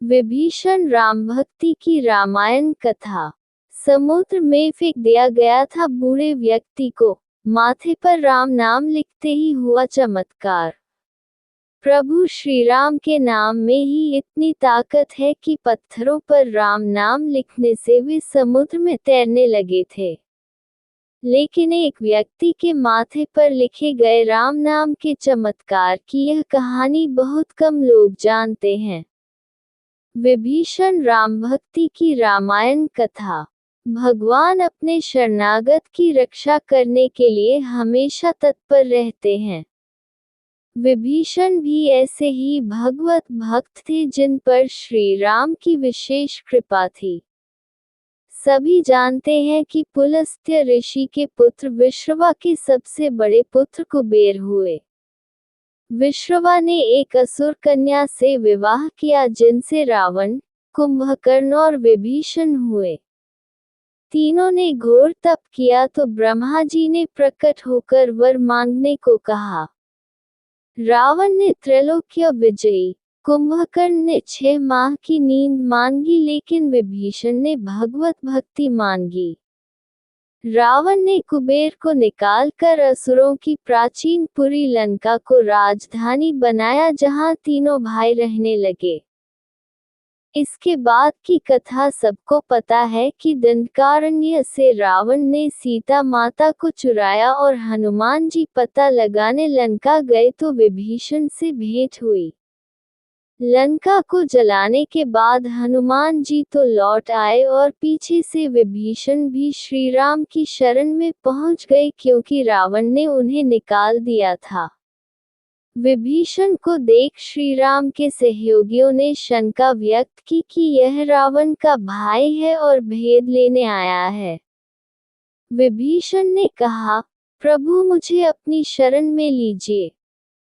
विभीषण राम भक्ति की रामायण कथा। समुद्र में फेंक दिया गया था बूढ़े व्यक्ति को, माथे पर राम नाम लिखते ही हुआ चमत्कार। प्रभु श्री राम के नाम में ही इतनी ताकत है कि पत्थरों पर राम नाम लिखने से वे समुद्र में तैरने लगे थे। लेकिन एक व्यक्ति के माथे पर लिखे गए राम नाम के चमत्कार की यह कहानी बहुत कम लोग जानते हैं। विभीषण राम भक्ति की रामायण कथा। भगवान अपने शरणागत की रक्षा करने के लिए हमेशा तत्पर रहते हैं। विभीषण भी ऐसे ही भगवत भक्त थे जिन पर श्री राम की विशेष कृपा थी। सभी जानते हैं कि पुलस्त्य ऋषि के पुत्र विश्रवा के सबसे बड़े पुत्र कुबेर हुए। विश्रवा ने एक असुर कन्या से विवाह किया जिनसे रावण, कुंभकर्ण और विभीषण हुए। तीनों ने घोर तप किया तो ब्रह्मा जी ने प्रकट होकर वर मांगने को कहा। रावण ने त्रैलोक्य विजयी, कुंभकर्ण ने 6 माह की नींद मांगी लेकिन विभीषण ने भगवत भक्ति मांगी। रावण ने कुबेर को निकालकर असुरों की प्राचीन पुरी लंका को राजधानी बनाया जहां तीनों भाई रहने लगे। इसके बाद की कथा सबको पता है कि दंडकारण्य से रावण ने सीता माता को चुराया और हनुमान जी पता लगाने लंका गए तो विभीषण से भेंट हुई। लंका को जलाने के बाद हनुमान जी तो लौट आए और पीछे से विभीषण भी श्री राम की शरण में पहुंच गए क्योंकि रावण ने उन्हें निकाल दिया था। विभीषण को देख श्री राम के सहयोगियों ने शंका व्यक्त की कि यह रावण का भाई है और भेद लेने आया है। विभीषण ने कहा, प्रभु मुझे अपनी शरण में लीजिए।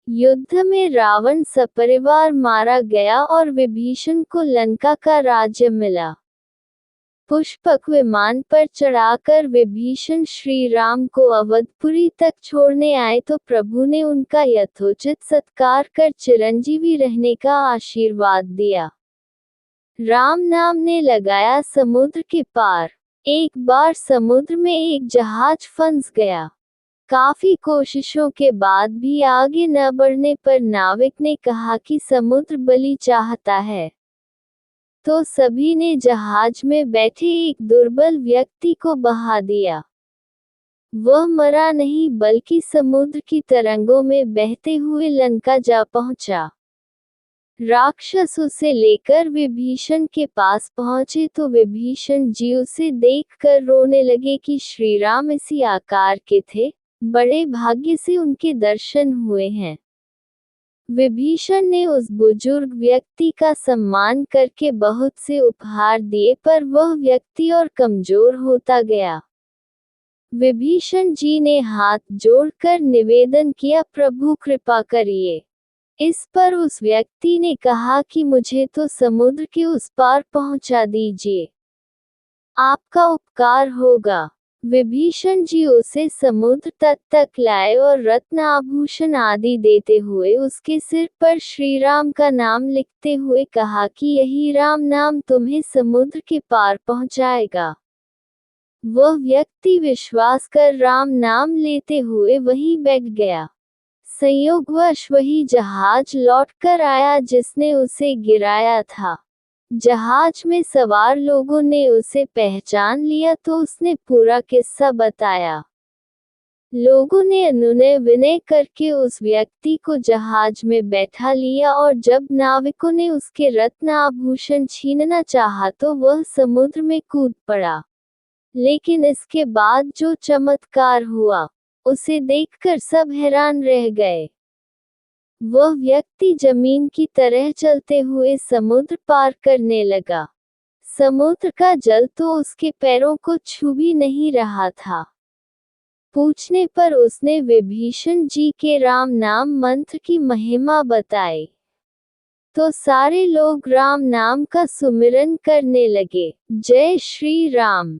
युद्ध में रावण सपरिवार मारा गया और विभीषण को लंका का राज्य मिला। पुष्पक विमान पर चढ़ाकर विभीषण श्री राम को अवधपुरी तक छोड़ने आए तो प्रभु ने उनका यथोचित सत्कार कर चिरंजीवी रहने का आशीर्वाद दिया। राम नाम ने लगाया समुद्र के पार। एक बार समुद्र में एक जहाज फंस गया। काफी कोशिशों के बाद भी आगे न बढ़ने पर नाविक ने कहा कि समुद्र बलि चाहता है। तो सभी ने जहाज में बैठे एक दुर्बल व्यक्ति को बहा दिया। वह मरा नहीं बल्कि समुद्र की तरंगों में बहते हुए लंका जा पहुंचा। राक्षस उसे लेकर विभीषण के पास पहुंचे तो विभीषण जी उसे देखकर रोने लगे कि श्री राम इसी आकार के थे, बड़े भाग्य से उनके दर्शन हुए हैं। विभीषण ने उस बुजुर्ग व्यक्ति का सम्मान करके बहुत से उपहार दिए पर वह व्यक्ति और कमजोर होता गया। विभीषण जी ने हाथ जोड़कर निवेदन किया, प्रभु कृपा करिए। इस पर उस व्यक्ति ने कहा कि मुझे तो समुद्र के उस पार पहुंचा दीजिए, आपका उपकार होगा। विभीषण जी उसे समुद्र तट तक लाए और रत्न आभूषण आदि देते हुए उसके सिर पर श्री राम का नाम लिखते हुए कहा कि यही राम नाम तुम्हें समुद्र के पार पहुंचाएगा। वह व्यक्ति विश्वास कर राम नाम लेते हुए वहीं बैठ गया। संयोगवश वही जहाज लौटकर आया जिसने उसे गिराया था। जहाज में सवार लोगों ने उसे पहचान लिया तो उसने पूरा किस्सा बताया। लोगों ने अनुनय विनय करके उस व्यक्ति को जहाज में बैठा लिया और जब नाविकों ने उसके रत्न आभूषण छीनना चाहा तो वह समुद्र में कूद पड़ा। लेकिन इसके बाद जो चमत्कार हुआ, उसे देखकर सब हैरान रह गए। वह व्यक्ति जमीन की तरह चलते हुए समुद्र पार करने लगा। समुद्र का जल तो उसके पैरों को छू भी नहीं रहा था। पूछने पर उसने विभीषण जी के राम नाम मंत्र की महिमा बताई। तो सारे लोग राम नाम का सुमिरन करने लगे। जय श्री राम।